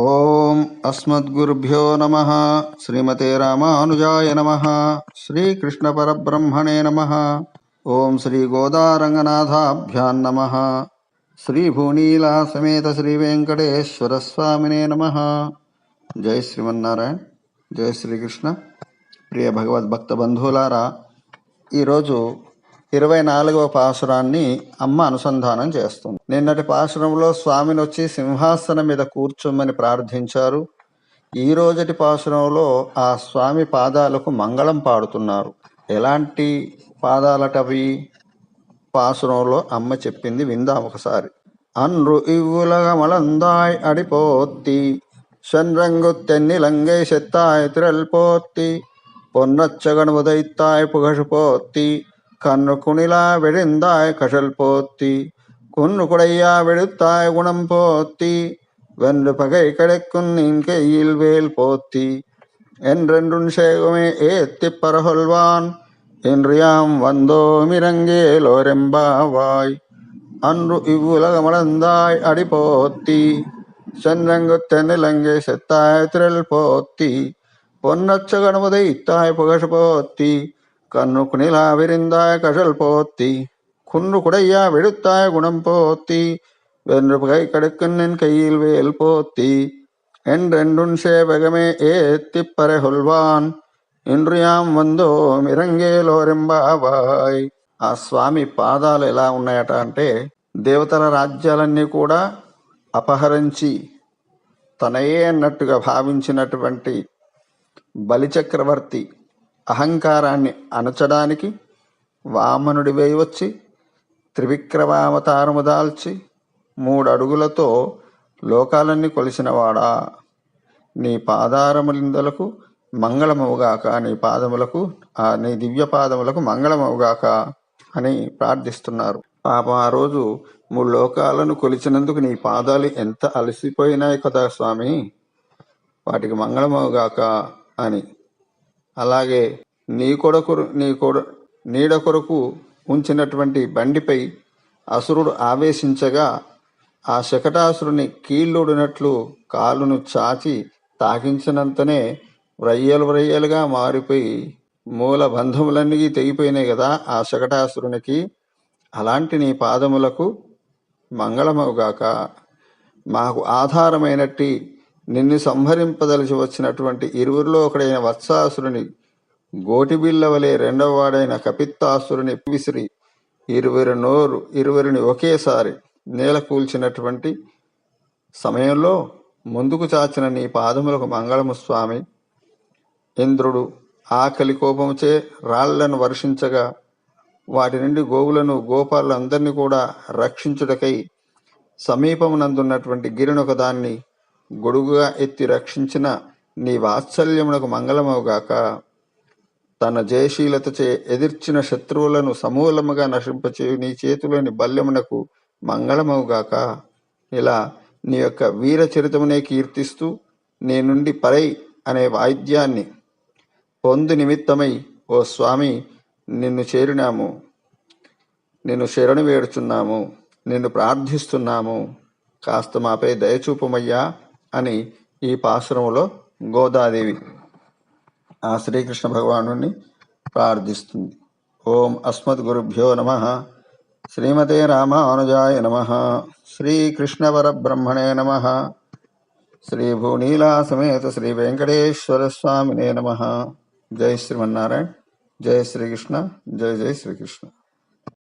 ఓం అస్మద్గురుభ్యో నమః. శ్రీమతే రామానుజాయ నమః. శ్రీకృష్ణ పరబ్రహ్మణే నమః. ఓం శ్రీ గోదారంగనాథాభ్యాం నమః. శ్రీ భూనీలా సమేత శ్రీ వెంకటేశ్వర స్వామినే నమః. జై శ్రీమన్నారాయణ. జై శ్రీకృష్ణ. ప్రియ భగవద్భక్త బంధువులారా, ఈరోజు 24వ పాశురాన్ని అమ్మ అనుసంధానం చేస్తుంది. నిన్నటి పాశురంలో స్వామిని వచ్చి సింహాసనం మీద కూర్చోమని ప్రార్థించారు. ఈ రోజటి పాశురంలో ఆ స్వామి పాదాలకు మంగళం పాడుతున్నారు. ఎలాంటి పాదాలటవి? పాశురంలో అమ్మ చెప్పింది విందాం ఒకసారి. అన్రు ఇవ్వులగమలందాయ్ అడిపోత్తి షన్రంగు తెన్నిలంగై సెత్తాయ్ తిరల్పోత్తి பொன்னச்சகனுதைத்தாய் புகழ் போத்தி கண்ணு குணிலா விழுந்தாய் கஷல் போத்தி குன்னு குடையா விழுத்தாய் குணம் போத்தி வென்று பகை கிடைக்கும் நின் கையில் வேல் போத்தி என்றென்றும் சேகுமே ஏத்தி பரகொள்வான் இன்றியாம் வந்தோமிரங்கேலோரெம்பாவாய் அன்று இவ்வுலகமளந்தாய் அடி போத்தி சென்றங்கு தென்னிலங்கை செத்தாய் திரள் போத்தி பொன்னச்சகனுதைத்தாய் புகழ் போத்தி கண்ணு குணிலா விரிந்தாய் கஷல் போத்தி குன்று குடையா விழுத்தாய் குணம் போத்தி வென்று பகை கடுக்கும் நின் கையில் வேல் போத்தி என்றென்றும் சேவகமே ஏத்தி பரகொள்வான் ఇంద్రియాం వందో మిరంగేలోరెంబావాయ్. ఆ స్వామి పాదాలు ఎలా ఉన్నాయట అంటే, దేవతల రాజ్యాలన్నీ కూడా అపహరించి తనయే అన్నట్టుగా భావించినటువంటి బలిచక్రవర్తి అహంకారాన్ని అణచడానికి వామనుడివై వచ్చి త్రివిక్రమావతారము దాల్చి 3 అడుగులతో లోకాలన్నీ కొలిసినవాడా, నీ పాదారములిందలకు మంగళమవుగాక, నీ పాదములకు నీ దివ్య పాదములకు మంగళమవుగాక అని ప్రార్థిస్తున్నారు. పాపం ఆ రోజు 3 లోకాలను కొలిచినందుకు నీ పాదాలు ఎంత అలసిపోయినాయి కదా స్వామి, వాటికి మంగళమవుగాక అని. అలాగే నీడ కొరకు ఉంచినటువంటి బండిపై అసురుడు ఆవేశించగా ఆ శకటాసురుని కీళ్ళుడినట్లు కాలును చాచి తాకించినంతనే వ్రయ్యలుగా మారిపోయి మూల బంధములన్నీ తెగిపోయినాయి కదా ఆ శకటాసురునికి. అలాంటి నీ పాదములకు మంగళమవుగాక. మాకు ఆధారమైనట్టి నిన్ను సంహరింపదలిచి వచ్చినటువంటి 20లో ఒకడైన వత్సాసురుని గోటిబిల్ల వలె 2వ వాడైన కపిత్తాసురుని విసిరి 20ని ఒకేసారి నేల కూల్చినటువంటి సమయంలో ముందుకు చాచిన నీ పాదములకు మంగళము స్వామి. ఇంద్రుడు ఆకలి కోపముచే రాళ్లను వర్షించగా వాటి నుండి గోవులను గోపాలందరినీ కూడా రక్షించుటకై సమీపమునందున్నటువంటి గిరినొక దాన్ని గొడుగుగా ఎత్తి రక్షించిన నీ వాత్సల్యమునకు మంగళమవుగాక. తన జయశీలతచే ఎదిర్చిన శత్రువులను సమూలముగా నశింపచేయు నీ చేతిలోని బల్యమునకు మంగళమవుగాక. ఇలా నీ యొక్క వీర చరితమునే కీర్తిస్తూ నీ నుండి పరై అనే వాయిద్యాన్ని పొందు నిమిత్తమై ఓ స్వామి నిన్ను చేరినాము, నిన్ను శరణు వేడుచున్నాము, నిన్ను ప్రార్థిస్తున్నాము, కాస్త మాపై దయచూపమయ్యా అని ఈ పాశురములో గోదాదేవి ఆ శ్రీకృష్ణ భగవానుని ప్రార్థిస్తుంది. ఓం అస్మద్గురుభ్యో నమః. శ్రీమతే రామానుజాయ నమః. శ్రీకృష్ణ పరబ్రహ్మణే నమః. శ్రీ భూనీలా సమేత శ్రీ వెంకటేశ్వర స్వామినే నమః. జై శ్రీమన్నారాయణ. జై శ్రీకృష్ణ. జై జై శ్రీకృష్ణ.